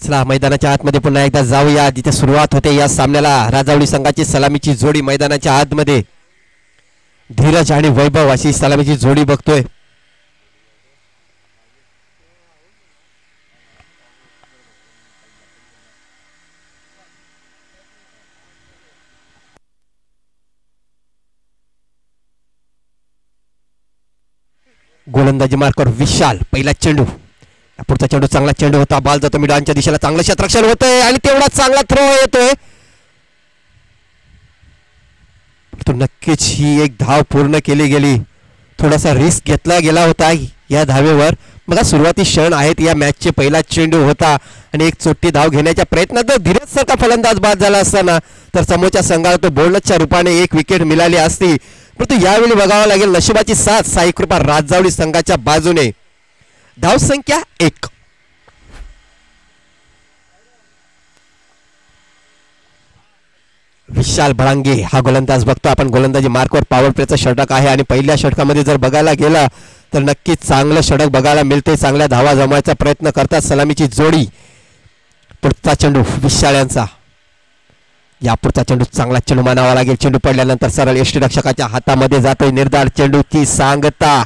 चला मैदानाच्या आतमध्ये पुन्हा एकदा जाऊया जिथे सुरुवात होते या सामन्याला. राजावली संघाची सलामीची जोडी मैदानाच्या आतमध्ये. धीरज आणि वैभव अशी सलामीची जोडी बघतोय. गोलंदाजी मार्कर विशाल. पहिला चेंडू, पुढचा चेंडू चांगला चेंडू होता. बॉल जातो मिडांच्या दिशेला, चांगलं क्षेत्ररक्षण होतंय आणि तेवढा चांगला थ्रो येतोय. तो नक्कीच ही एक धाव पूर्ण केली गेली. थोडासा रिस्क घेतला गेला होता या धावेवर. बघा सुरुवाती क्षण आहेत या मॅचचे. पहिला चेंडू होता आणि एक चोट्टी धाव घेण्याच्या प्रयत्नात जर धीरज सारखा फलंदाज बाद झाला असताना तर समोरच्या संघाला तो बोनसच्या रूपाने एक विकेट मिळाली असती. परंतु यावेळी बघावं लागेल नशिबाची साथ साईकृपा राजावली संघाच्या बाजूने. धाव संख्या 1. विशाल भळांगे हा गोलंदाज बघतो आपण. गोलंदाजी मार्कवर पॉवर प्लेचा षटक आहे आणि पहिल्या षटकामध्ये जर बघायला गेला तर नक्कीच चांगलं षटक बघायला मिळते. चांगल्या धावा जमवायचा प्रयत्न करतात सलामीची जोडी. पुढचा चेंडू विशाल यांचा. यापुढचा चेंडू चांगला चेंडू मानावा लागेल. चेंडू पडल्यानंतर सरळ यष्टीरक्षकाच्या हातामध्ये जातोय. निर्धार चेंडूची सांगता.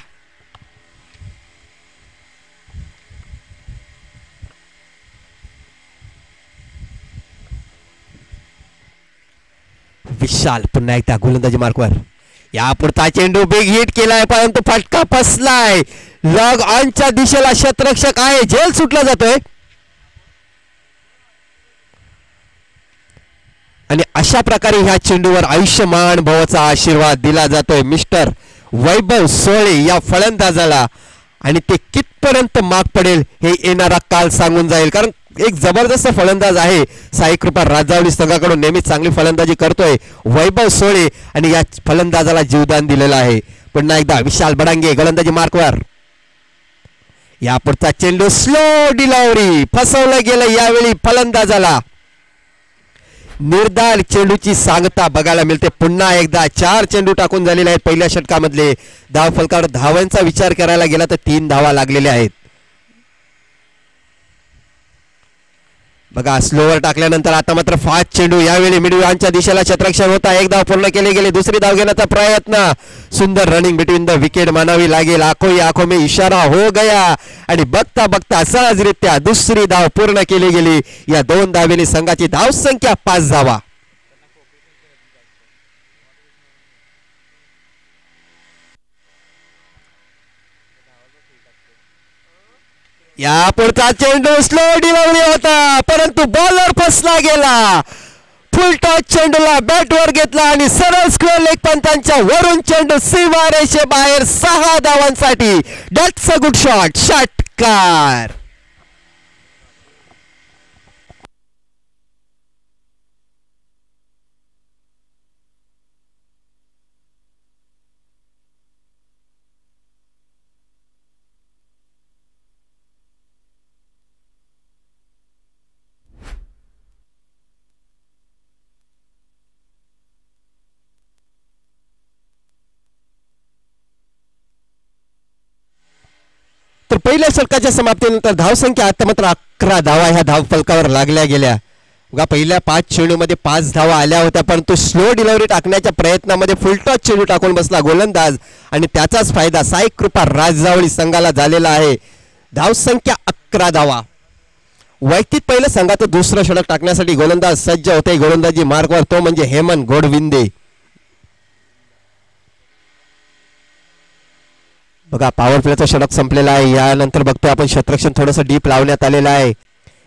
विशाल पुन्हा एकदा गोलंदाजी मार्कवर. यापुढचा चेंडू बिग हिट केलाय परंतु फटका फसलाय. लॉग ऑनच्या दिशेला क्षेत्ररक्षक आहे. झेल सुटला जातोय आणि अशा प्रकारे ह्या चेंडूवर आयुष्यमान भवाचा आशीर्वाद दिला जातोय मिस्टर वैभव सोळे या फलंदाजाला. आणि ते कितपर्यंत माग पडेल हे येणारा काल सांगून जाईल. कारण एक जबरदस्त फलंदाज आहे. साईकृपा राजावली संघाकडून नेहमी चांगली फलंदाजी करतोय वैभव सोळे आणि या फलंदाजाला जीवदान दिलेलं आहे. पुन्हा एकदा विशाल भडांगे गोलंदाजी मार्कवर. यापुढचा चेंडू स्लो डिलिव्हरी. फसवलं गेलं यावेळी फलंदाजाला. निर्धार चेंडूची सांगता बघायला मिळते. पुन्हा एकदा 4 चेंडू टाकून झालेले आहेत पहिल्या षटकामधले. धाव फलकावर धावांचा विचार करायला गेला तर 3 धावा लागलेल्या आहेत. बघा स्लोवर टाकल्यानंतर आता मात्र फास्ट चेंडू. यावेळी मिडविकेटच्या दिशेला क्षेत्ररक्षण होता. एक धाव पूर्ण केली गेली. दुसरी धाव घेण्याचा प्रयत्न. सुंदर रनिंग बिटवीन द विकेट मानावी लागेल. आंखों में इशारा हो गया आणि बघता बघता सहजरित्या दुसरी धाव पूर्ण केली गेली. या 2 धावेने संघाची धाव संख्या 5 धावा. या पुढचा चेंडू स्लो डिलिव्हरी होता परंतु बॉलर फसला गेला. फुल टॉस चेंडूला बॅटवर घेतला आणि सरळ स्क्वेअर लेग पंचांच्या वरून चेंडू सीमारेषे बाहेर 6 धावांसाठी. That's a good shot. षटकार. तर पहिल्या षटकाच्या समाप्तीनंतर धावसंख्या आता मात्र 11 धावा ह्या धाव फलकावर लागल्या गेल्या. बघा पहिल्या 5 चेंडूमध्ये 5 धावा आल्या होत्या परंतु स्लो डिलिव्हरी टाकण्याच्या प्रयत्नामध्ये फुलटॉस चेंडू टाकून बसला गोलंदाज आणि त्याचाच फायदा साईकृपा राजावली संघाला झालेला आहे. धावसंख्या 11 धावा. वैयक्तिक पहिलं संघाचं दुसरं षटक टाकण्यासाठी गोलंदाज सज्ज होते गोलंदाजी मार्कवर. तो म्हणजे हेमंत गोडविंदे. बघा पॉवर प्लेचं षटक संपलेलं आहे. यानंतर बघतोय आपण क्षेत्ररक्षण थोडंसं डीप लावण्यात आलेलं आहे.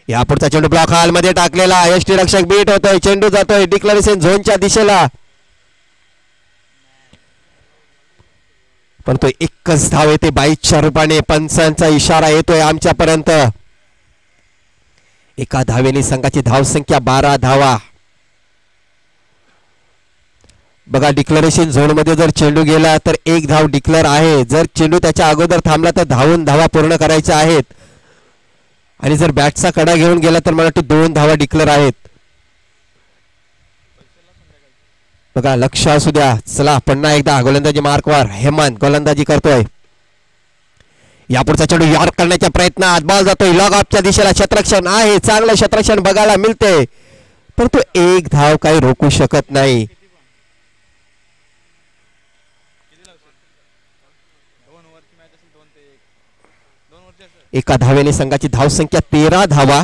यापुढचा चेंडू ब्लॉक हॉल मध्ये टाकलेला. यष्टीरक्षक बीट होतोय. चेंडू जातोय डिक्लेरेशन झोनच्या दिशेला पण तो एकच धाव येते 22च्या रूपाने. पंचांचा इशारा येतोय आमच्यापर्यंत. एका धावेने संघाची धावसंख्या 12 धावा. बघा डिक्लेरेशन झोन मध्ये जर चेंडू गेला तर 1 धाव डिक्लेअर आहे. जर चेंडू त्याच्या अगोदर थांबला तर धावून धावा पूर्ण करायच्या आहेत आणि जर बॅटचा कडा घेऊन गेला तर मला वाटतं 2 धावा डिक्लेअर आहेत. बघा लक्ष असू द्या. चला पुन्हा एकदा गोलंदाजी मार्कवर हेमंत गोलंदाजी करतोय. यापुढचा चेंडू यॉर्क करण्याच्या प्रयत्नात बॉल जातोय लॉग ऑफच्या दिशेला. क्षेत्ररक्षण आहे, चांगलं क्षेत्ररक्षण बघायला मिळते, परंतु एक धाव काही रोखू शकत नाही. एका धावेने संघाची धावसंख्या 13 धावा.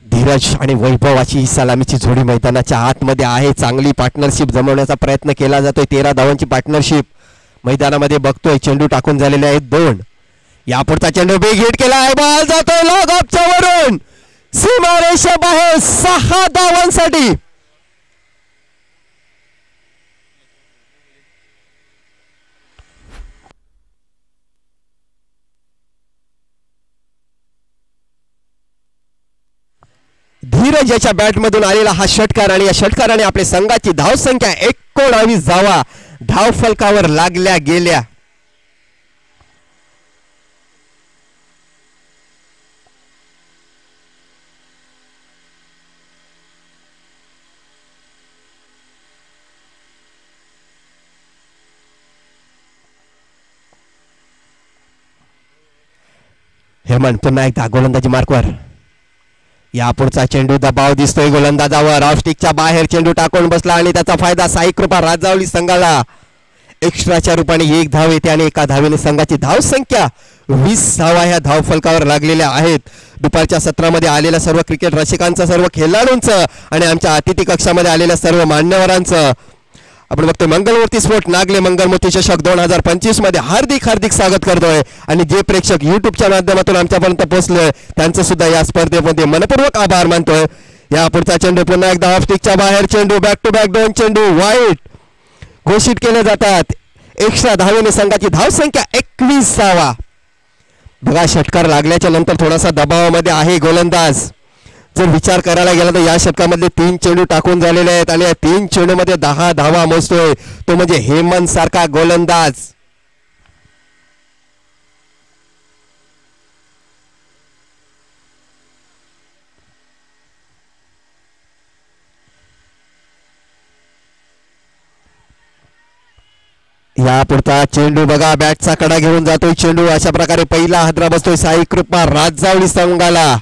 धीरज आणि वैभवाची ही सलामीची जोडी मैदानाच्या आतमध्ये आहे. चांगली पार्टनरशिप जमवण्याचा प्रयत्न केला जातोय. 13 धावांची पार्टनरशिप मैदानामध्ये बघतोय. चेंडू टाकून झालेले आहेत 2. यापुढचा चेंडू बिग हिट केला आहे, बॉल जातोय लॉग ऑफच्या वरून सीमारेषा बाहेर 6 धावांसाठी. धीरज याच्या बॅटमधून आलेला हा षटकार आणि या षटकाराने आपल्या संघाची धावसंख्या 19 धावा धाव फलकावर लागल्या गेल्या. हेमंत पुन्हा एकदा गोलंदाजी मार्कवर. यापुढचा चेंडू दबाव दिसतोय गोलंदाजावर. ऑफस्टिकच्या बाहेर चेंडू टाकून बसला आणि त्याचा फायदा साई कृपा राजावली संघाला. एक्स्ट्राच्या रूपाने 1 धाव येते आणि एका धावेने संघाची धावसंख्या 20 धावा ह्या धाव फलकावर लागलेल्या आहेत. दुपारच्या सत्रामध्ये आलेल्या सर्व क्रिकेट रसिकांचं, सर्व खेळाडूंचं आणि आमच्या अतिथी कक्षामध्ये आलेल्या सर्व मान्यवरांचं आपण बघतोय मंगलमूर्ती स्पोर्ट नागले मंगलमूर्ती चषक 2025 मध्ये हार्दिक हार्दिक स्वागत करतोय. आणि जे प्रेक्षक युट्यूबच्या माध्यमातून आमच्यापर्यंत पोहोचले त्यांचं सुद्धा या स्पर्धेमध्ये मनपूर्वक आभार मानतोय. या पुढचा चेंडू पुन्हा एकदा ऑफस्टिकच्या बाहेर चेंडू बॅक टू बॅक 2 चेंडू वाईट घोषित केले जातात. एक्स्ट्रा धावेने संघाची धावसंख्या 21 धावा. बघा षटकार लागल्याच्या नंतर थोडासा दबावामध्ये आहे गोलंदाज. जर विचार करायला गेला तर या षटकामधले 3 चेंडू टाकून झालेले आहेत आणि या 3 चेंडू मध्ये 10 धावा मोजतोय तो म्हणजे हेमंत सारखा गोलंदाज. यापुढचा चेंडू बघा बॅटचा कडा घेऊन जातोय चेंडू. अशा प्रकारे पहिला हादरा बसतोय साई कृपा राजावली संघाला.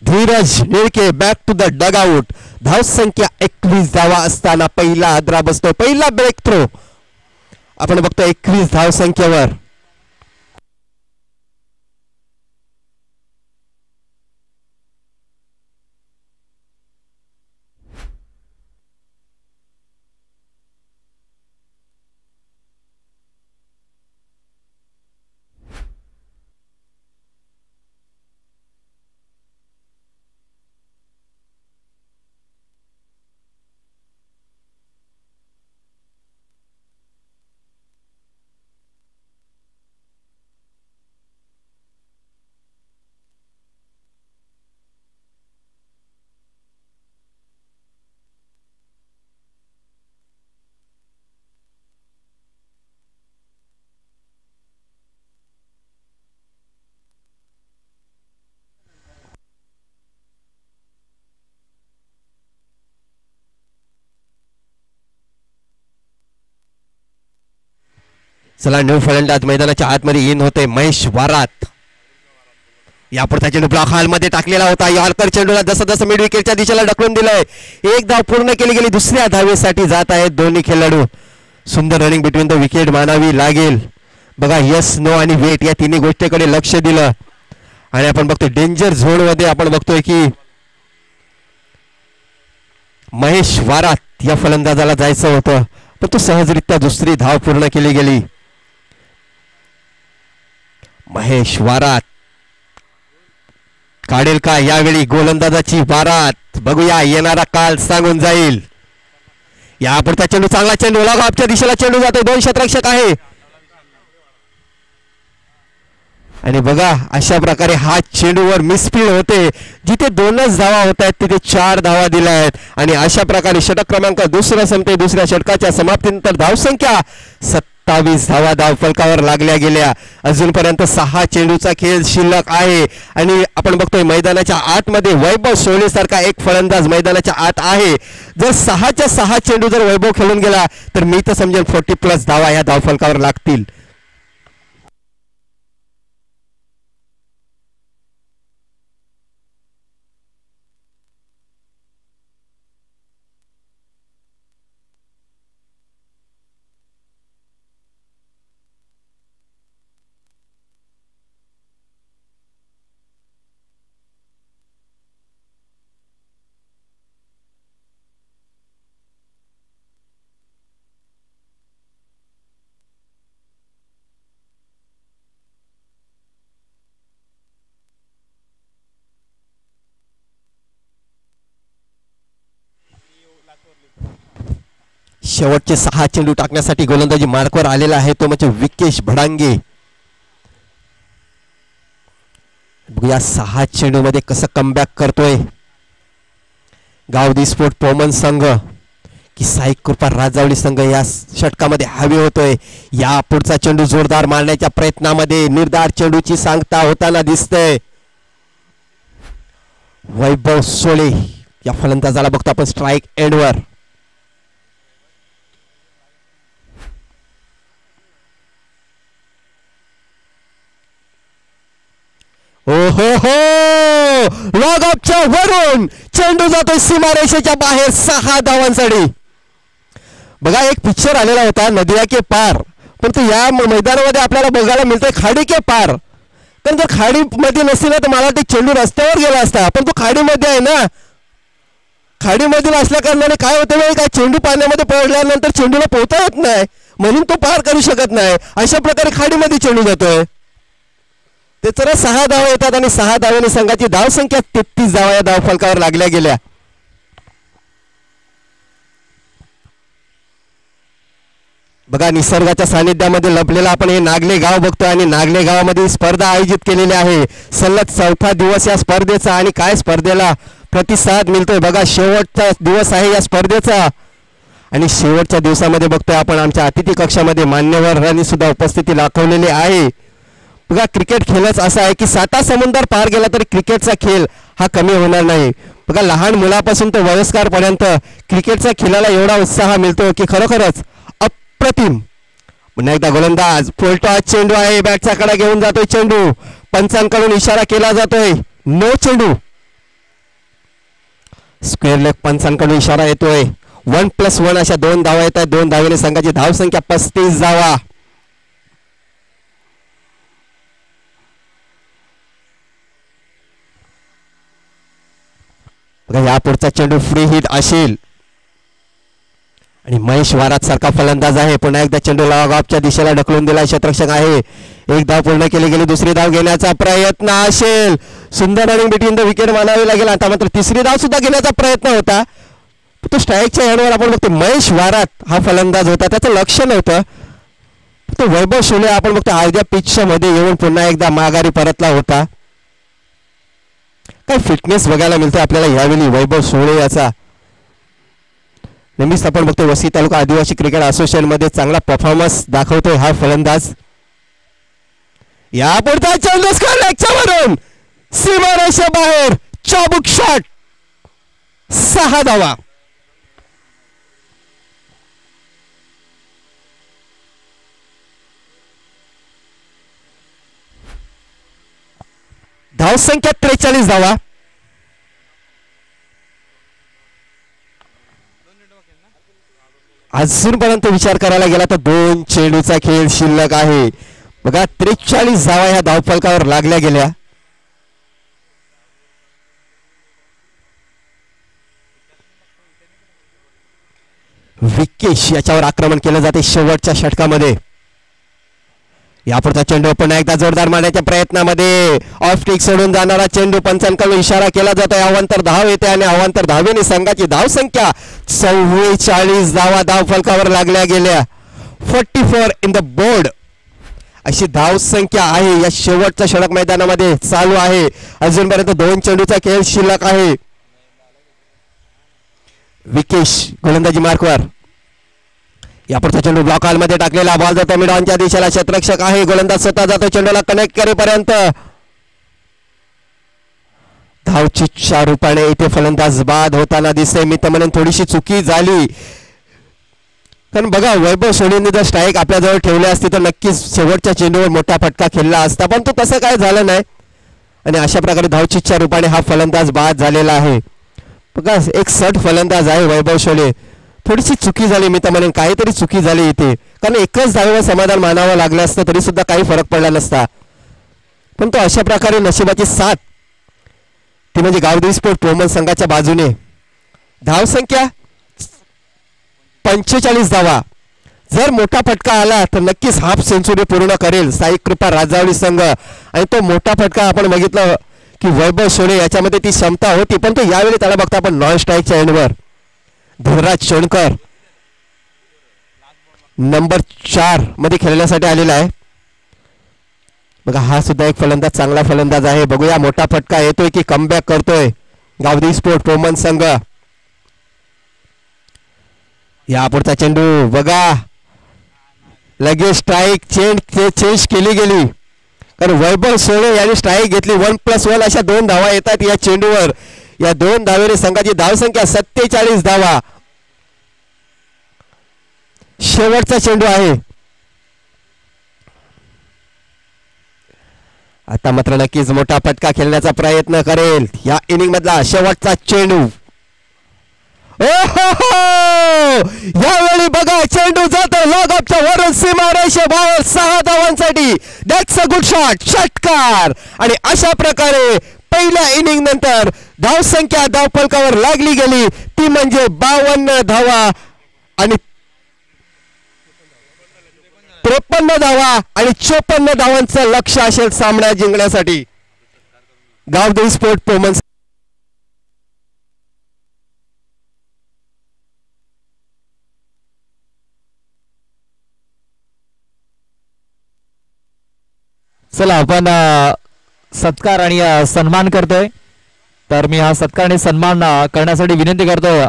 Dheeraj Nilke back to the dugout. धावसंख्या 21 धावा असताना पहिला हादरा बसतोय. पहिला ब्रेक थ्रो आपण बघतो 21 धावसंख्येवर. चला न्यू फलंदाज मैदानाच्या आतमध्ये इन होते महेश वारात. यापुढचा चेंडू ब्लॉक हॉलमध्ये टाकलेला होता. यॉर्कर चेंडूला जसं जसं मिड विकेटच्या दिशेला ढकलून दिलंय. 1 धाव पूर्ण केली गेली. दुसऱ्या धावेसाठी जात आहेत दोन्ही खेळाडू. सुंदर रनिंग बिटवीन द विकेट मानावी लागेल. बघा यस नो आणि वेट या तिन्ही गोष्टीकडे लक्ष दिलं आणि आपण बघतोय डेंजर झोन मध्ये आपण बघतोय की महेश वारात या फलंदाजाला जायचं होतं पण तो सहजरित्या दुसरी धाव पूर्ण केली गेली. महेश वारात काढेल का यावेळी गोलंदाजाची वारात. बघूया येणारा काल सांगून जाईल. यापुढचा चेंडू चांगला चेंडू लॉग ऑफच्या दिशेला चेंडू जातो. 2 क्षेत्ररक्षक आहे आणि बघा अशा प्रकारे हा चेंडूवर मिसफील्ड होते. जिथे 2च धावा होत आहेत तिथे 4 धावा दिल्या आहेत आणि अशा प्रकारे षटक क्रमांक दुसरा संपते. दुसऱ्या षटकाच्या समाप्तीनंतर धावसंख्या 27 धावा धावफलकावर लागल्या गेल्या. अजूनपर्यंत 6 चेंडूचा खेळ शिल्लक आहे आणि आपण बघतोय मैदानाच्या आतमध्ये वैभव सोळे सारखा एक फलंदाज मैदानाच्या आत आहे. जर 6च्या 6 चेंडू जर वैभव खेळून गेला तर मी तर समजेन 40+ धावा या धावफलकावर लागतील. शेवटचे 6 चेंडू टाकण्यासाठी गोलंदाजी मार्कवर आलेला आहे तो म्हणजे विकेश भडांगे. या 6 चेंडू मध्ये कसं कमबॅक करतोय गावदी स्पोर्ट पोमन संघ की साई कृपा राजावली संघ या षटकामध्ये हवे होतोय. या पुढचा चेंडू जोरदार मारण्याच्या प्रयत्नामध्ये निर्धार चेंडूची सांगता होताना दिसतंय. वैभव सोळे या फलंदाजाला बघतो आपण स्ट्राईक एंडवर. ओहो हो लॉग ऑफच्या वरून चेंडू जातोय सीमारेषेच्या बाहेर 6 धावांसाठी. बघा एक पिक्चर आलेला होता नदिया के पार, पण तो या मैदानामध्ये आपल्याला बघायला मिळतोय खाडी के पार. पण जर खाडी मध्ये नसतील तर मला ते चेंडू रस्त्यावर गेला असता, पण तो खाडीमध्ये आहे ना. खाडीमधील असल्या कारणाने काय होतं काय चेंडू पाण्यामध्ये पडल्यानंतर चेंडूला पोहता येत नाही म्हणून तो पार करू शकत नाही. अशा प्रकारे खाडीमध्ये चेंडू जातोय. ते तर 6 धावा येतात आणि 6 धावांनी संघाची धावसंख्या 33 धावा या धावफलकावर लागल्या गेल्या. बघा निसर्गाच्या सानिध्यामध्ये लपलेला आपण हे नागले गाव बघतोय आणि नागले गावामध्ये स्पर्धा आयोजित केलेली आहे. सलग 4था दिवस या स्पर्धेचा आणि काय स्पर्धेला प्रतिसाद मिळतोय. बघा शेवटचा दिवस आहे या स्पर्धेचा आणि शेवटच्या दिवसामध्ये बघतोय आपण आमच्या अतिथी कक्षामध्ये मान्यवरांनी सुद्धा उपस्थिती दाखवलेली आहे. बघा क्रिकेट खेळच असा आहे की 7 समुद्र पार गेला तरी क्रिकेटचा खेळ हा कमी होणार नाही. बघा लहान मुलापासून तर वयस्करपर्यंत क्रिकेटच्या खेळाला एवढा उत्साह मिळतो की खरोखरच अप्रतिम. पुन्हा एकदा गोलंदाज फुलटॉस चेंडू आहे, बॅटचा कडा घेऊन जातोय चेंडू. पंचांकडून इशारा केला जातोय नो चेंडू. स्क्वेअर लेग पंचांकडून इशारा येतोय. 1+1 अशा 2 धावा येत आहेत. 2 धावेने संघाची धावसंख्या 35 धावा. या पुढचा चेंडू फ्री हिट असेल आणि महेश वारात सारखा फलंदाज आहे. पुन्हा एकदा चेंडू लॉग ऑफच्या दिशेला ढकलून दिला क्षेत्ररक्षक आहे. एक धाव पूर्ण केली गेली, दुसरी धाव घेण्याचा प्रयत्न असेल. सुंदर रनिंग बिटवीन द विकेट मानावी लागेल. आता मात्र तिसरी धाव सुद्धा घेण्याचा प्रयत्न होता. तो स्ट्राईकच्या एंडवर आपण बघतो महेश वारात हा फलंदाज होता, त्याचं लक्ष नव्हतं. तो वैभव सोळे आपण बघतो अर्ध्या पिचच्या मध्ये येऊन पुन्हा एकदा माघारी परतला होता. काय फिटनेस बघायला मिळतो आपल्याला यावेळी वैभव सोळे याचा. नेहमीच आपण बघतो वसई तालुका आदिवासी क्रिकेट असोसिएशन मध्ये चांगला परफॉर्मन्स दाखवतोय हा फलंदाज. या पुढचा चेंडू स्क्वेअर वरून सीमारेषे बाहेर चाबूक शॉट. 6 धावा. धावसंख्या 43 धावा. अजूनपर्यंत विचार करायला गेला तर 2 चेंडूचा खेळ शिल्लक आहे. बघा 43 धावा ह्या धावफलकावर लागल्या गेल्या. विकेश याच्यावर आक्रमण केलं जाते शेवटच्या षटकामध्ये. यापुढचा चेंडू पुन्हा एकदा जोरदार मारण्याच्या प्रयत्नामध्ये ऑफ स्टिक सोडून जाणारा चेंडू. पंचांकडून इशारा केला जातोय. अवांतर धाव येते आणि अवांतर धावेने संघाची धावसंख्या 44 धावा धावफलकावर लागल्या गेल्या. 44 इन द बोर्ड अशी धावसंख्या आहे या शेवटच्या षटक मैदानामध्ये चालू आहे. अजूनपर्यंत 2 चेंडूचा खेळ शिल्लक आहे. विकेश गोलंदाजी मार्कवर. यापुढचा चेंडू ब्लॉक हॉलमध्ये टाकलेला बॉल जातो मिडॉनच्या दिशेला. क्षेत्ररक्षक आहे, गोलंदाज स्वतः जातो चेंडूला कनेक्ट करेपर्यंत. धावचीच्या रूपाने इथे फलंदाज बाद होताना दिसते. मी तर म्हणेन थोडीशी चुकी झाली, कारण बघा वैभव सोनीने जर स्ट्राईक आपल्याजवळ ठेवले असते तर नक्कीच शेवटच्या चेंडूवर मोठा फटका खेळला असता, पण तो तसं काय झालं नाही आणि अशा प्रकारे धावचीच्या रूपाने हा फलंदाज बाद झालेला आहे. बघा एक सट फलंदाज आहे वैभव सोने. थोडीशी चुकी झाली, मी तर म्हणेन काहीतरी चुकी झाली इथे, कारण एकच धावेवर समाधान मानावं लागलं असतं तरी सुद्धा काही फरक पडला नसता. पण तो अशा प्रकारे नशिबाची साथ ती म्हणजे गावदेवी स्पोर्ट प्रोमन संघाच्या बाजूने. धावसंख्या 45 धावा. जर मोठा फटका आला तर नक्कीच हाफ सेंचुरी पूर्ण करेल साई कृपा राजावली संघ, आणि तो मोठा फटका आपण बघितलं की वैभव सोने याच्यामध्ये ती क्षमता होती, पण तो यावेळी त्याला बघता आपण नॉन स्ट्राईकच्या एंडवर धनराज शोणकर नंबर 4 मध्ये खेळण्यासाठी आलेला आहे. बघा हा सुद्धा एक फलंदाज, चांगला फलंदाज आहे. बघूया मोठा फटका येतोय की कमबॅक करतोय गावदेवी स्पोर्ट प्रोमन संघ. या पुढचा चेंडू बघा लगेच स्ट्राईक चेंज केली गेली, कारण वैभव सोने यांनी स्ट्राईक घेतली. 1+1 अशा 2 धावा येतात या चेंडूवर. या 2 धावेने संघाची धावसंख्या 47 धावा. शेवटचा चेंडू आहे आता मात्र नक्कीच मोठा फटका खेळण्याचा प्रयत्न करेल. या इनिंग मधला शेवटचा चेंडू. यावेळी बघा चेंडू जातो लॉगअपच्या वरून सीमारेषे बाहेर 6 धावांसाठी. दॅट्स अ गुड शॉट, षटकार. आणि अशा प्रकारे पहिल्या इनिंग नंतर धावसंख्या धावफलकावर लागली गेली ती म्हणजे 52 धावा आणि 53 धावा आणि 54 धावांचं लक्ष्य असेल सामना जिंकण्यासाठी गावदेवी स्पोर्ट प्रोमन. चला आपण सत्कार आणि सन्मान करतोय, तर मी हा सत्कार आणि सन्मान करण्यासाठी विनंती करतोय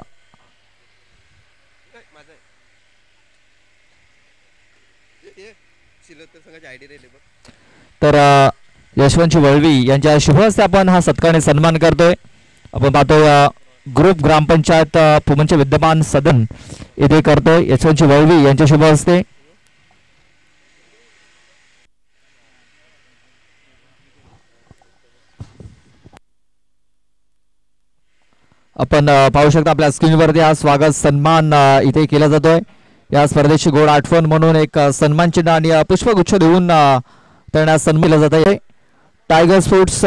तर यशवंत वळवी यांच्या शुभ हस्ते आपण हा सत्कार आणि सन्मान करतोय. आपण पाहतोय ग्रुप ग्रामपंचायत पुमनचे विद्यमान सदन इथे करतोय यशवंत वळवी यांच्या शुभ हस्ते. आपण पाहू शकता आपल्या स्क्रीनवरती हा स्वागत सन्मान इथे केला जातोय. या स्पर्धेची गोड आठवण म्हणून एक सन्मान चिन्ह आणि पुष्पगुच्छ देऊन त्यांना सन्मान दिला जात आहे. टायगर स्पोर्ट्स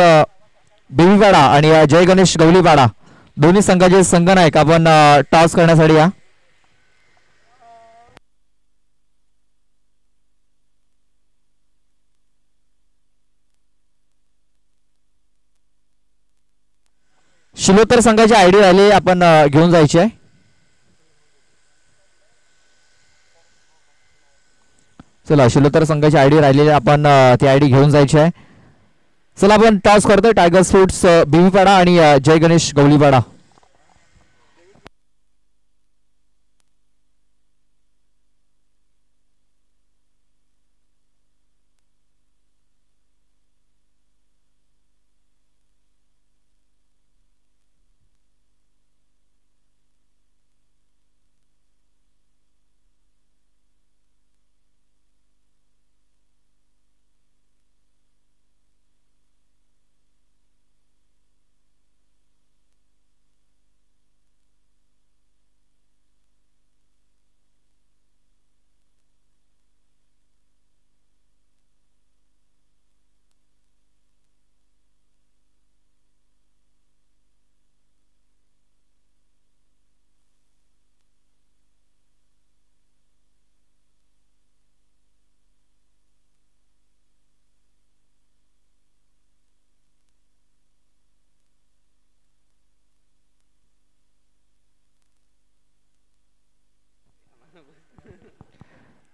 बेबीवाडा आणि जय गणेश गवलीवाडा दोन्ही संघाचे संघनायक आपण टॉस करण्यासाठी या. शिलोत्तर संघाची आयडी राहिली आपण घेऊन जायची आहे. चला शिलोत्तर संघाची आयडी राहिलेली आपण ती आयडी घेऊन जायची आहे. चला आपण टॉस करतोय टायगर स्पोर्ट्स बेबीवाडा आणि जय गणेश गवलीवाडा.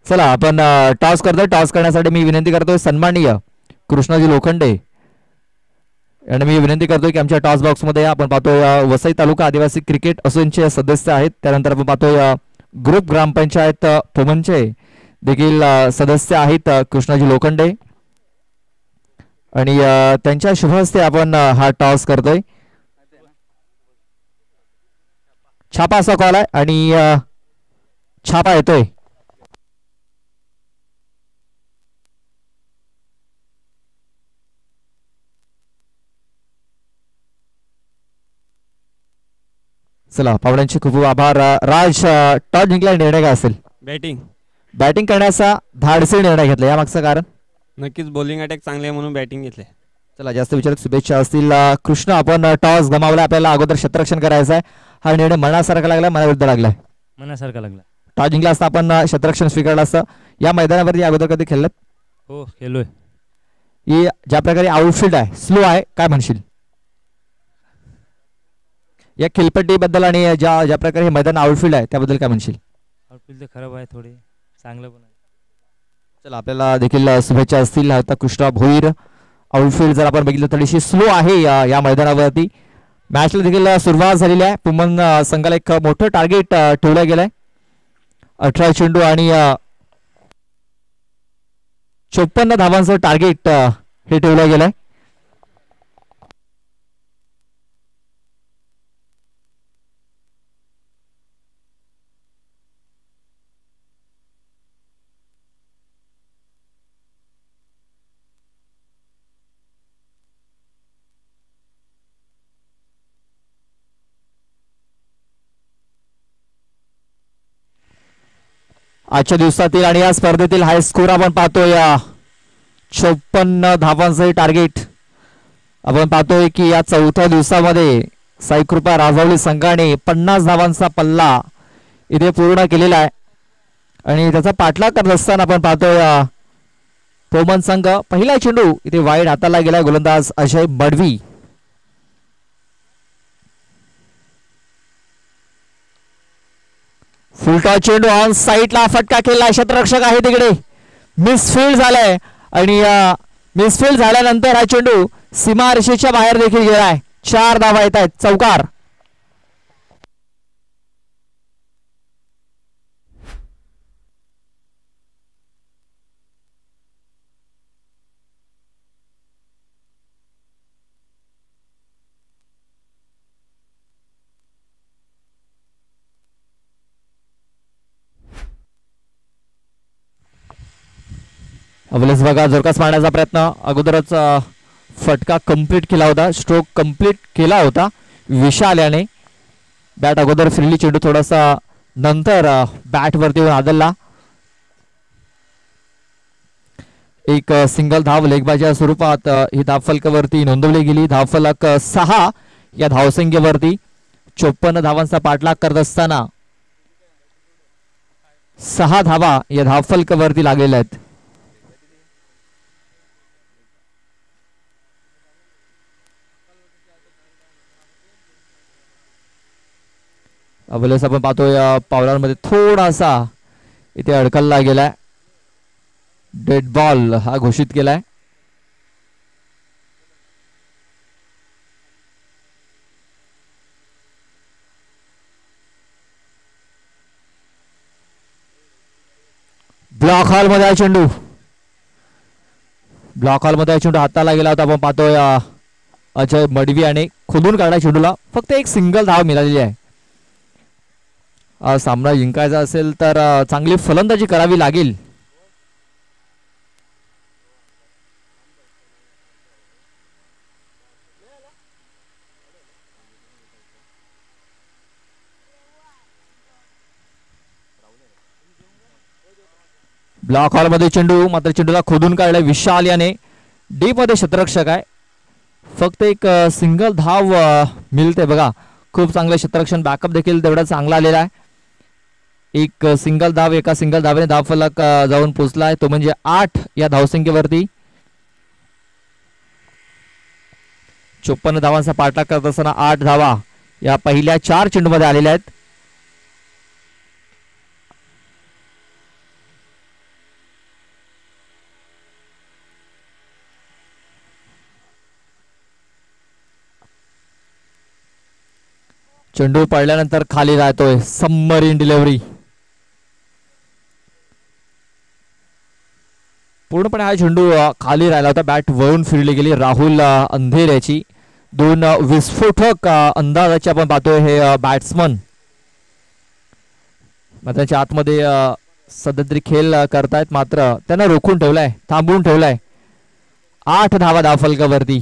चला आपण टॉस करतोय. टॉस करण्यासाठी मी विनंती करतोय सन्माननीय कृष्णाजी लोखंडे आणि मी विनंती करतोय की आमच्या टॉस बॉक्स मध्ये आपण पाहतोय वसई तालुका आदिवासी क्रिकेट असोसिएशनचे सदस्य आहेत. त्यानंतर आपण पाहतोय ग्रुप ग्रामपंचायत पोमनचे देखील सदस्य आहेत कृष्णाजी लोखंडे आणि त्यांच्या शुभ हस्ते आपण हा टॉस करतोय. छापा असा कॉल आहे आणि छापा येतोय. चला पाहुण्यांचे खूप खूप आभार. राज, टॉस जिंकला, निर्णय काय असेल? बॅटिंग करण्याचा धाडसी निर्णय घेतला, यामागचं कारण? नक्कीच बॉलिंग अटॅक चांगले आहे म्हणून बॅटिंग घेतले. चला जास्त विचारत शुभेच्छा असतील. कृष्ण, आपण टॉस गमावला, आपल्याला अगोदर क्षेत्ररक्षण करायचं आहे. हा निर्णय मनासारखा लागला, मनाविरुद्ध लागलाय? मनासारखा लागला. टॉस जिंकला असता आपण क्षेत्ररक्षण स्वीकारलं असतं. या मैदानावरती अगोदर कधी खेळलं? हो, खेळलोय. ही ज्या प्रकारे आउटफील्ड आहे, स्लो आहे, काय म्हणशील या खेळपट्टीबद्दल आणि ज्या प्रकारे हे मैदान आउटफील्ड आहे त्याबद्दल काय म्हणशील? आउटफील्ड खराब आहे, थोडे चांगलं पण आहे. चला आपल्याला देखील शुभेच्छा असतील. आता कृष्णा भोईर, आउटफील्ड जर आपण बघितलं थोडीशी स्लो आहे या मैदानावरती. मॅचला देखील सुरुवात झालेली आहे. पुमन संघाला एक मोठं टार्गेट ठेवलं गेलंय. 18 चेंडू आणि 54 धावांचं टार्गेट हे ठेवलं गेलंय. आजच्या दिवसातील आणि या स्पर्धेतील हाय स्कोर आपण पाहतोय. 56 धावांचं टार्गेट आपण पाहतोय की या चौथ्या दिवसामध्ये साईकृपा राजवली संघाने 50 धावांचा पल्ला इथे पूर्ण केलेला आहे आणि त्याचा पाठलाग करत असताना आपण पाहतोय पोमन संघ. पहिला चेंडू इथे वाईड हाताला गेला, गोलंदाज अजय मडवी. फुलटॉस चेंडू ऑन साईडला फटका केला, क्षेत्ररक्षक आहे तिकडे, मिसफील्ड झालाय आणि मिसफील्ड झाल्यानंतर हा चेंडू सीमारेषेच्या बाहेर देखील गेलाय. 4 धावा येत आहेत, चौकार. अवलेस बघा, जोरकास मारण्याचा प्रयत्न, अगोदरच फटका कंप्लीट केला होता, स्ट्रोक कंप्लीट केला होता विशाल याने. बॅट अगोदर फिरली, चेंडू थोडासा नंतर बॅट वरती येऊन आदलला. एक सिंगल धाव लेगबाजीच्या स्वरूपात ही धावफलकावरती नोंदवली गेली. धावफलक 6 या धावसंख्येवरती. 54 धावांचा पाठलाग करत असताना 6 धावा या धावफलकावरती लागलेल्या आहेत. अवलेस आपण पाहतोय पावलांमध्ये थोडासा इथे अडकलला गेलाय. डेड बॉल हा घोषित केलाय. ब्लॉक हॉल मध्ये चेंडू, ब्लॉक हॉल मध्ये चेंडू हाताला गेला होता. आपण पाहतोय अजय मडवी आणि खोदून काढला चेंडूला. फक्त एक सिंगल धाव मिळालेली आहे. सामना जिंकायचा असेल तर चांगली फलंदाजी करावी लागेल. ब्लॉक हॉल मध्ये चेंडू, मात्र चेंडूला खोदून काढला विशाल याने. डीप मध्ये क्षेत्ररक्षक आहे. फक्त एक सिंगल धाव मिळते बघा. खूप चांगलं क्षेत्ररक्षण, बॅकअप देखील तेवढा चांगला आलेला आहे. एक सिंगल धाव, एका सिंगल धावेने धावफलक जाऊन पोहोचलाय, तो म्हणजे 8 या धावसंख्येवरती. 54 धावांचा पाठलाग करत असताना 8 धावा या पहिल्या 4 चेंडूमध्ये आलेल्या आहेत. चेंडू पडल्यानंतर खाली राहतोय. सबमरीन डिलिव्हरी पूर्णपणे हा चेंडू खाली राहिला होता. बॅट वळून फिरली गेली. राहुल अंधेर याची दोन विस्फोटक अंदाजाचे आपण पाहतोय हे बॅट्समन त्याच्या आतमध्ये सध्या तरी खेळ करतायत, मात्र त्यांना रोखून ठेवलाय, थांबवून ठेवलाय. 8 धावा धावफलकावरती.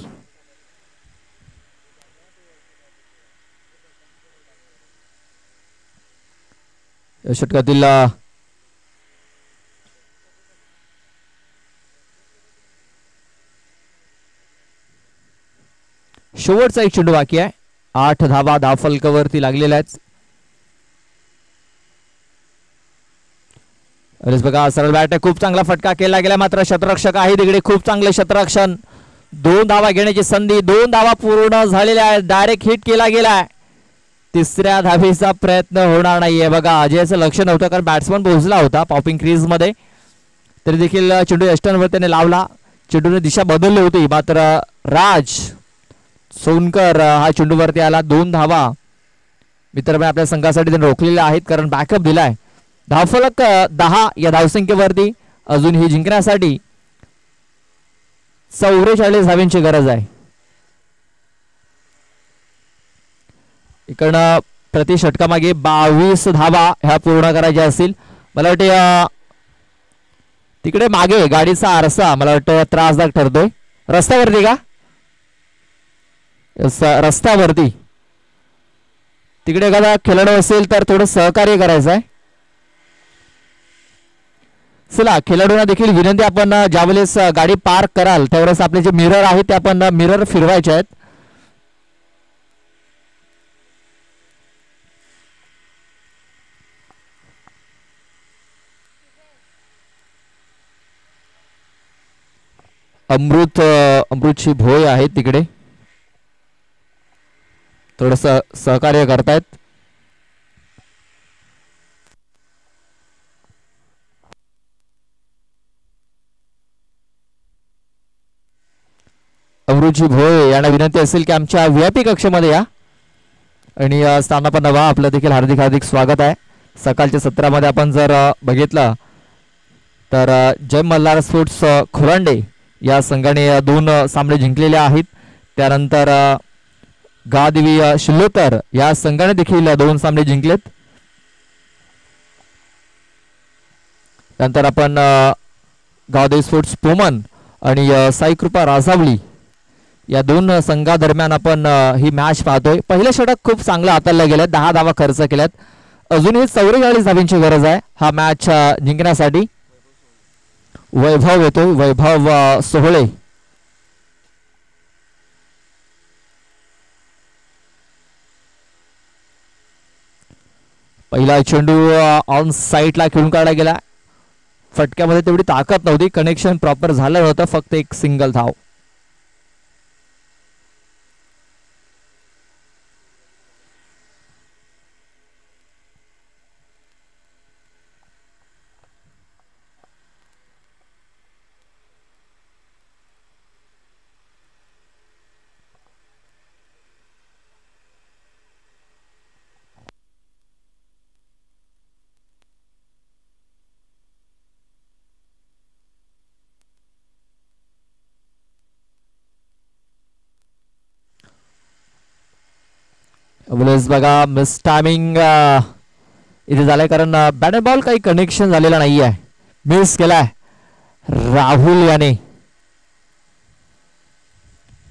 या षटकातील शेवटचा एक चेंडू बाकी आहे. 8 धावा धावफलकावरती लागलेल्या आहेत. बघा सरळ बॅट खूप चांगला फटका केला गेला, मात्र शतरक्षक आहे तिकडे. खूप चांगले शतरक्षण. 2 धावा घेण्याची संधी. 2 धावा पूर्ण झालेल्या आहेत. डायरेक्ट हिट केला गेलाय. तिसऱ्या धावेचा प्रयत्न होणार नाहीये. बघा अजयचं लक्ष नव्हतं कारण बॅट्समन पोहोचला होता पॉपिंग क्रीज मध्ये, तरी देखील चेंडू यष्टनवर त्याने लावला. चेंडूने दिशा बदलली होती, मात्र राज सोनकर हा चेंडूवरती आला. 2 धावा मित्रांनो आपल्या संघासाठी त्यांनी रोखलेल्या आहेत कारण बॅकअप दिलाय. धावफलक 10 या धावसंख्येवरती. अजून ही जिंकण्यासाठी 44 धावांची गरज आहे. इकडनं प्रति षटकामागे 22 धावा ह्या पूर्ण करायच्या असतील. मला वाटते तिकडे मागे गाडीचा आरसा मला वाटतं त्रासदायक ठरतोय. रस्त्यावरती का? रस्त्यावरती तिकडे एखादा खेळाडू असेल तर थोडं सहकार्य करायचं आहे. चला खेळाडूंना देखील विनंती, आपण ज्यावेळेस गाडी पार्क कराल त्यावेळेस आपले जे मिरर आहेत ते आपण मिरर फिरवायचे आहेत. अमृतची भोय आहे तिकडे, थोडस सहकार्य करतायत. अमृतजी भोय यांना विनंती असेल की आमच्या व्हीआयपी कक्षामध्ये या आणि स्थानापन्न व्हा. आपलं देखील हार्दिक हार्दिक स्वागत आहे. सकाळच्या सत्रामध्ये आपण जर बघितलं तर जय मल्हार स्पोर्ट्स खोरांडे या संघाने 2 सामने जिंकलेले आहेत. त्यानंतर गादेवी शिल्लोतर या संघाने देखील 2 सामने जिंकलेत. नंतर आपण गादेवी स्पोर्ट्स पोमन आणि साईकृपा राजावली या 2 संघादरम्यान आपण ही मॅच पाहतोय. पहिलं षटक खूप चांगलं हाताळलं गेलं. 10 धावा खर्च केल्यात. अजूनही 44 धावांची गरज आहे हा मॅच जिंकण्यासाठी. वैभव येतोय, वैभव सोहळे. पहिला चेंडू ऑन साईडला खेळून काढला गेला. फटक्यामध्ये तेवढी ताकद नव्हती, कनेक्शन प्रॉपर झालं नव्हतं, फक्त एक सिंगल धाव. बघा मिस टायमिंग इथे झालंय कारण बॅट बॉल काही कनेक्शन झालेला नाही आहे. मिस केलाय राहुल याने.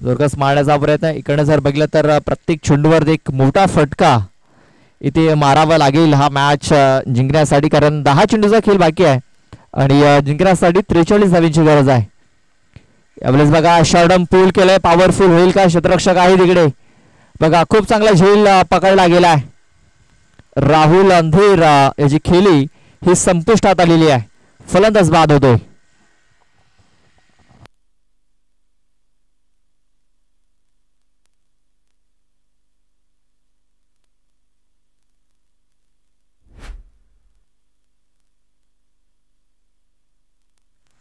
जोरकस मारण्याचा प्रयत्न. इकडे जर बघितलं तर प्रत्येक चेंडूवर एक मोठा फटका इथे मारावा लागेल हा मॅच जिंकण्यासाठी, कारण 10 चेंडूचा खेळ बाकी आहे आणि जिंकण्यासाठी 43 धावांची गरज आहे. यावेळेस बघा शॉर्टम पूल केलंय. पॉवरफुल होईल का? शतरक्षक आहे तिकडे. बघा खूप चांगला झेल पकडला गेलाय. राहुल अंधेर याची खेळी ही संपुष्टात आलेली आहे. फलंदाज बाद होतोय.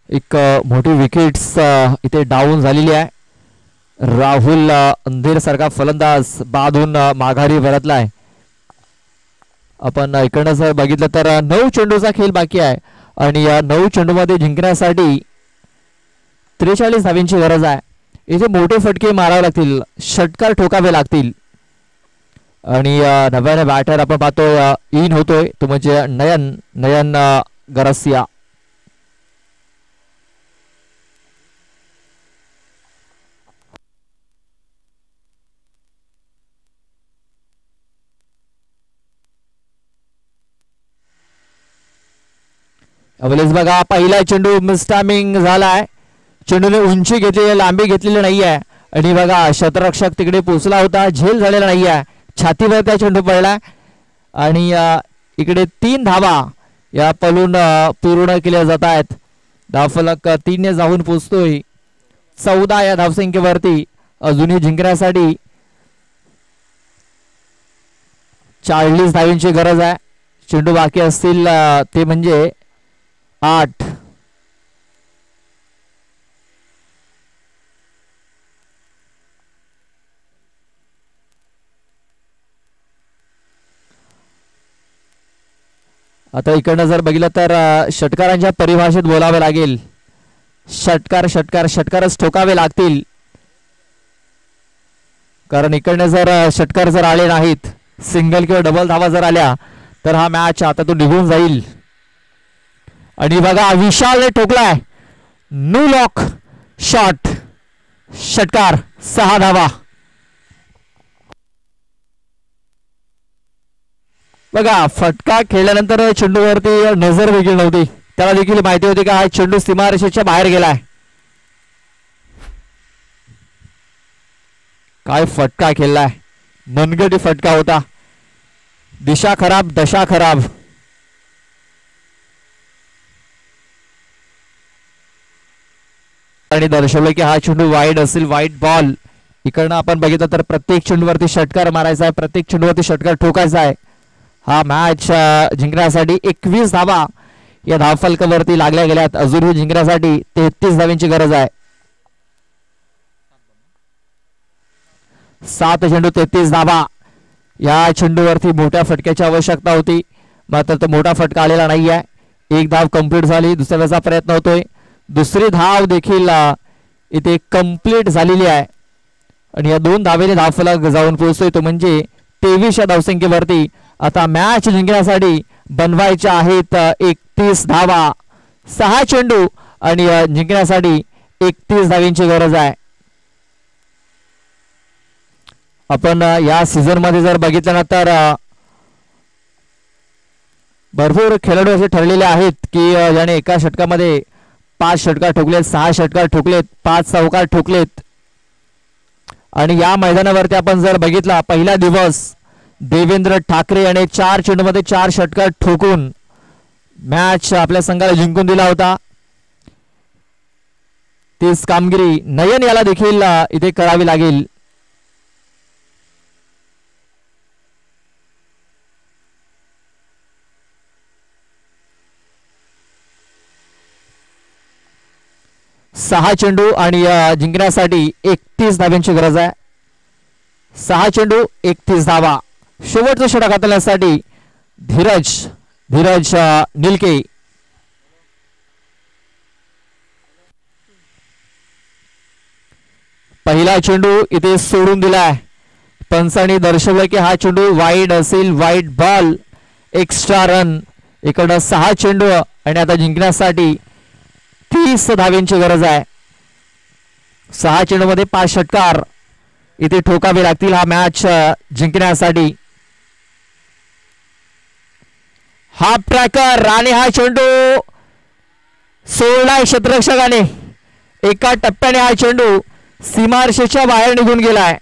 एक मोठी विकेट्स इथे डाऊन झालेली आहे. राहुल अंधेर सारखा फलंदाज बाद होऊन माघारी परतलाय. आपण इकडनं जर बघितलं तर 9 चेंडूचा खेळ बाकी आहे आणि या 9 चेंडूमध्ये जिंकण्यासाठी 43 धावांची गरज आहे. इथे मोठे फटके मारावे लागतील, षटकार ठोकावे लागतील. आणि नव्याने बॅटर आपण पाहतो इन होतोय, तो म्हणजे नयन गरसिया. अवलेस बघा, पहिला चेंडू मिसटायमिंग झालाय. चेंडूने उंची घेतलेली, लांबी घेतलेली नाही आहे. आणि बघा शतरक्षक तिकडे पोहोचला होता, झेल झालेला नाही आहे, छातीवर त्या चेंडू पडला. आणि इकडे 3 धावा या पलून पूर्ण केल्या जात आहेत. धावफलक 3 ने जाऊन पोहोचतोय 14 या धावसंख्येवरती. अजूनही जिंकण्यासाठी 40 धावांची गरज आहे. चेंडू बाकी असतील ते म्हणजे 8. आता इकडनं जर बघितलं तर षटकारांच्या परिभाषेत बोलावे लागेल. षटकारच ठोकावे लागतील. कारण इकडनं जर षटकार जर आले नाहीत, सिंगल किंवा डबल धावा जर आल्या, तर हा मॅच आता तो निघून जाईल. आणि बघा विशालने ठोकलाय, नो लॉक शॉट, षटकार, 6 धावा. बघा फटका खेळल्यानंतर चेंडूवरती नजर देखील नव्हती, त्याला देखील माहिती होती का हा चेंडू सीमारेषेच्या बाहेर गेलाय. काय फटका खेळलाय, मनगटी फटका होता. दिशा खराब, दशा खराब. आणि दर्शवलं की हा चेंडू वाईड असेल, वाईड बॉल. इकडनं आपण बघितलं तर प्रत्येक चेंडूवरती षटकार मारायचा आहे, प्रत्येक चेंडूवरती षटकार ठोकायचा आहे. हा मॅच जिंकण्यासाठी 21 धावा या धावफलकावरती लागल्या गेल्यात. अजूनही जिंकण्यासाठी 33 धावांची गरज आहे. 7 चेंडू 33 धावा. या चेंडूवरती मोठ्या फटक्याची आवश्यकता होती, मात्र तो मोठा फटका आलेला नाही आहे. 1 धाव कंप्लीट झाली, दुसऱ्याचा प्रयत्न होतोय. दुसरी धाव देखील इथे कंप्लीट झालेली आहे. आणि या 2 धावेने धावफलक जाऊन पोहोचतोय, तो म्हणजे 23 या धावसंख्येवरती. आता मॅच जिंकण्यासाठी बनवायच्या आहेत 31 धावा. 6 चेंडू आणि जिंकण्यासाठी 31 धावांची गरज आहे. आपण या सीझन मध्ये जर बघितलं ना तर भरपूर खेळाडू असे ठरलेले आहेत की ज्याने एका षटकामध्ये 5 षटकार ठोकलेत, 6 षटकार ठोकलेत, 5 चौकार ठोकलेत. आणि या मैदानावरती आपण जर बघितला, पहिला दिवस देवेंद्र ठाकरे याने 4 चेंडूमध्ये 4 षटकार ठोकून मॅच आपल्या संघाला जिंकून दिला होता. तीच कामगिरी नयन याला देखील इथे करावी लागेल. सहा चेंडू आणि जिंकण्यासाठी 31 धावांची गरज आहे. 6 चेंडू 31 धावा. शेवटचा षटक हाताळण्यासाठी धीरज निलके. पहिला चेंडू इथे सोडून दिलाय. पंचांनी दर्शवलं की हा चेंडू वाईड असेल, वाईड बॉल, एक्स्ट्रा रन. इकडं 6 चेंडू आणि आता जिंकण्यासाठी 30 धावांची गरज आहे. 6 चेंडू मध्ये 5 षटकार इथे ठोकावे लागतील हा मॅच जिंकण्यासाठी. हाफ ट्रॅकर आणि हा चेंडू सोडलाय क्षेत्ररक्षकाने. एका टप्प्याने हा चेंडू सीमारेषेच्या बाहेर निघून गेलाय.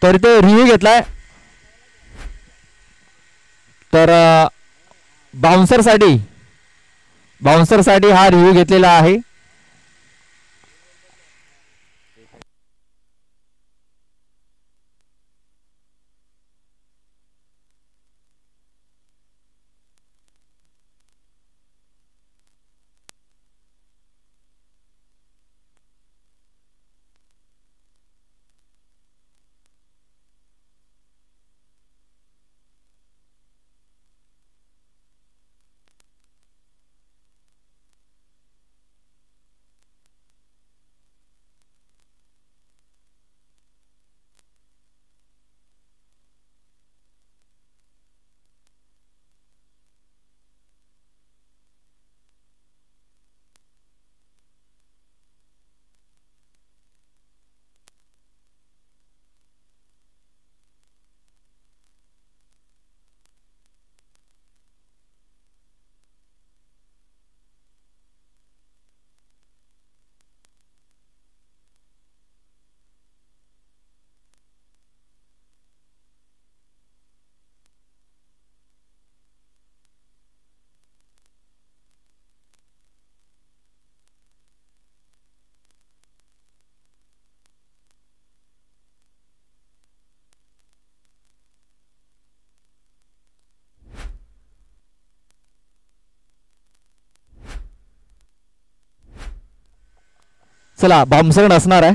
तर ते रिव्ह्यू घेतलाय, तर बाउन्सर साठी हा रिव्ह्यू घेतलेला आहे. चला बॉम्बसर असणार आहे.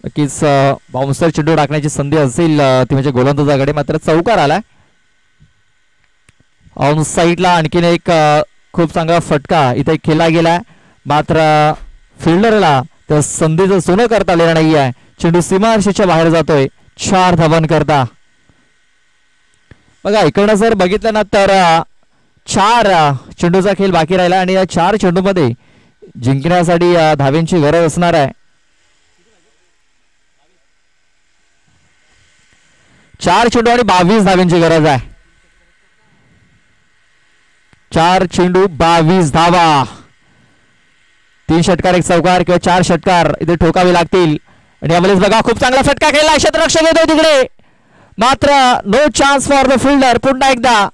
नक्कीच बाउन्सर चेंडू टाकण्याची संधी असेल ती म्हणजे गोलंदाजाकडे. मात्र चौकार आलाय ऑन साईडला. आणखीन एक खूप चांगला फटका इथे केला गेलाय. मात्र फिल्डरला त्या संधीचं सोनं करता आलेलं नाही आहे. चेंडू सीमारेषेच्या बाहेर जातोय 4 धावां करता. बघा इकडनं जर बघितलं ना तर 4 चेंडूचा खेळ बाकी राहिला आणि या 4 चेंडूमध्ये जिंकण्यासाठी धावेंची गरज असणार आहे. 4 चेंडू आणि 22 धावेंची गरज आहे. 4 चेंडू 22 धावा. 3 षटकार 1 चौकार किंवा 4 षटकार इथे ठोकावे लागतील. आणि यावेळेस बघा खूप चांगला फटका खेळला. क्षेत्ररक्षक येतोय तिकडे. मात्र no chance for the fielder. पुन्हा एकदा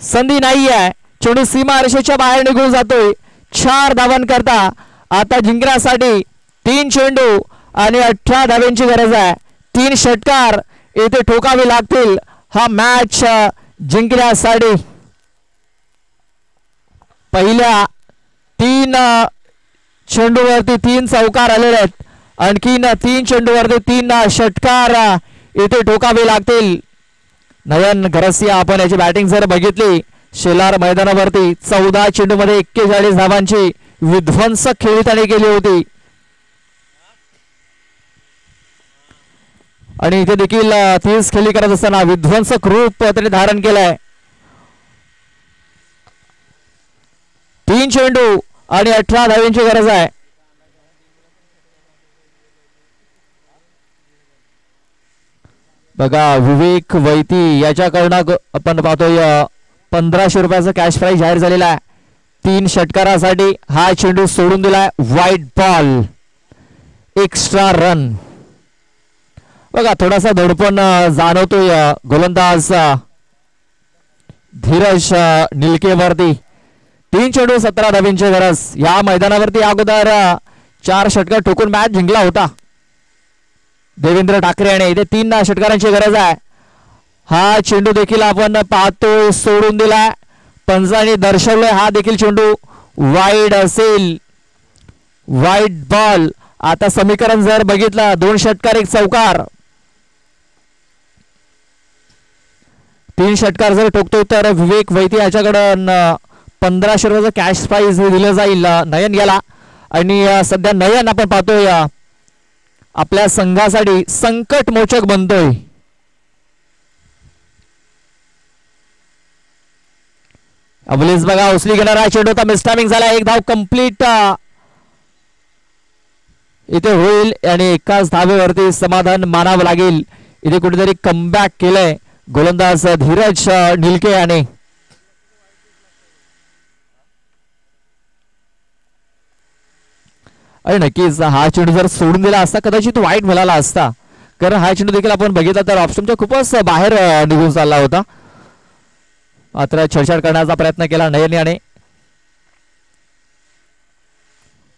संधी नाही आहे. चेंडू सीमारेषेच्या बाहेर निघून जातोय 4 धावां करता. आता जिंकण्यासाठी 3 चेंडू आणि 18 धावेंची गरज आहे. 3 षटकार इथे ठोकावे लागतील हा मॅच जिंकण्यासाठी. पहिल्या 3 चेंडूवरती 3 चौकार आलेले आहेत. आणखीन 3 चेंडूवरती 3 षटकार इथे ठोकावे लागतील. नयन घरसिया आपण याची बॅटिंग जर बघितली शेलार मैदानावरती 14 चेंडूमध्ये 41 धावांची विध्वंसक खेळी त्याने केली होती. आणि इथे देखील 30 खेळी करत असताना विध्वंसक रूप त्याने धारण केलंय. 3 चेंडू आणि 18 धावांची गरज आहे. बघा विवेक वैती याच्याकडनं आपण पाहतोय 1500 रुपयाचा कॅश प्राइज जाहीर झालेला आहे 3 षटकारासाठी. हा चेंडू सोडून दिलाय. White ball. Extra run. बघा थोडासा धडपण जाणवतोय गोलंदाज धीरज निलकेवरती. 3 चेंडू 17 धावांची गरज. या मैदानावरती अगोदर 4 षटकार ठोकून मॅच जिंकला होता देवेंद्र ठाकरे आणि इथे 3 षटकारांची गरज आहे. हा चेंडू देखील आपण पाहतोय सोडून दिलाय. पंचांनी दर्शवलंय हा देखील चेंडू वाईड असेल. वाईट बॉल. आता समीकरण जर बघितलं 2 षटकार 1 चौकार. 3 षटकार जर ठोकतो तर विवेक वैती याच्याकडून 1500 रुपयाचं कॅश प्राइज दिलं जाईल नयन याला. आणि सध्या नयन आपण पाहतोय आपल्या संघासाठी संकट मोचक बनतोय. अबलेस बघा उचली घेणारा चेंडू होता. मिसटायमिंग झाला. 1 धाव कंप्लीट इथे होईल आणि एकाच धावेवरती समाधान मानावं लागेल. इथे कुठेतरी कमबॅक केलंय गोलंदाज धीरज निलके याने. अरे नक्कीच हा चेंडू जर सोडून दिला असता कदाचित वाईट मिळाला असता. कारण हा चेंडू देखील आपण बघितला तर ऑप्शनच्या खूपच बाहेर निघून चालला होता. मात्र छेडछाड करण्याचा प्रयत्न केला नयन याने.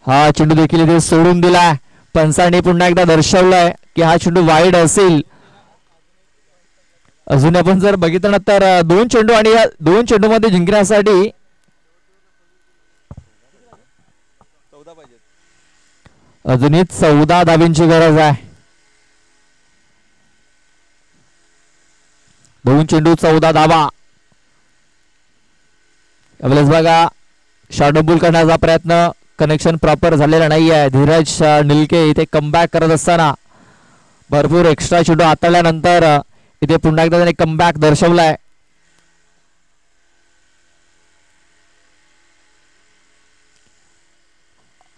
हा चेंडू देखील इथे सोडून दिलाय. पंचांनी पुन्हा एकदा दर्शवलंय की हा चेंडू वाईड असेल. अजून आपण जर बघितलं ना तर 2 चेंडू आणि या 2 चेंडू मध्ये जिंकण्यासाठी अजूनही 14 धावेंची गरज आहे. 2 चेंडू 14 धावा. यावेळेस बघा शॉर्टबॉल करण्याचा प्रयत्न कनेक्शन प्रॉपर झालेला नाही आहे. धीरज निलके इथे कमबॅक करत असताना भरपूर एक्स्ट्रा चेंडू हाताळल्यानंतर इथे पुन्हा एकदा त्याने कमबॅक दर्शवलाय.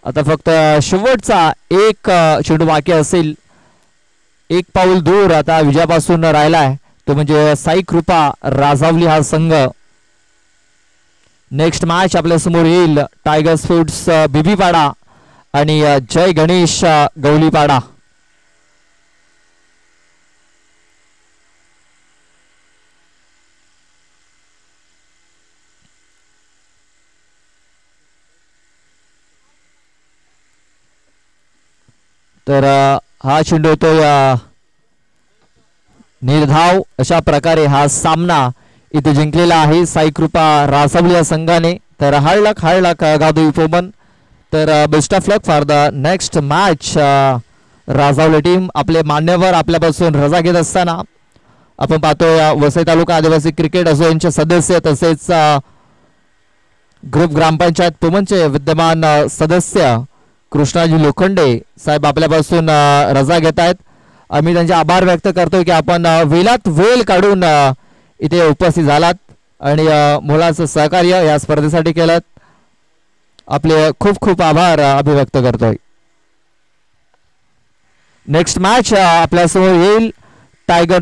आता फक्त शेवटचा 1 चेंडू बाकी असेल. 1 पाऊल दूर आता विजयापासून राहिलाय तो म्हणजे साई कृपा राजावली हा संघ. नेक्स्ट मॅच आपल्या समोर येईल टायगर स्पोर्ट्स बीबीपाडा आणि जय गणेश गवलीपाडा. तर हा चेंडू येतोय निर्धाव. अशा प्रकारे हा सामना इथे जिंकलेला आहे साई कृपा रासवली या संघाने. तर हार्ड लक गावदेवी पोमन. तर best of luck for the next match. Rajawale team आपले मान्यवर आपल्यापासून रजा घेत असताना आपण पाहतोय वसई तालुका आदिवासी क्रिकेट असोसिएशनचे सदस्य तसेच ग्रुप ग्रामपंचायत पोमनचे विद्यमान सदस्य कृष्णाजी लोखंडे साहेब आपल्यापासून रजा घेत आहेत. आम्ही त्यांचे आभार व्यक्त करतोय की आपण वेळात वेळ काढून इथे उपस्थित झालात आणि मुलाचं सहकार्य या स्पर्धेसाठी केलं. आपले खूप खूप आभार अभिव्यक्त करतोय. नेक्स्ट मॅच आपल्यासमोर येईल टायगर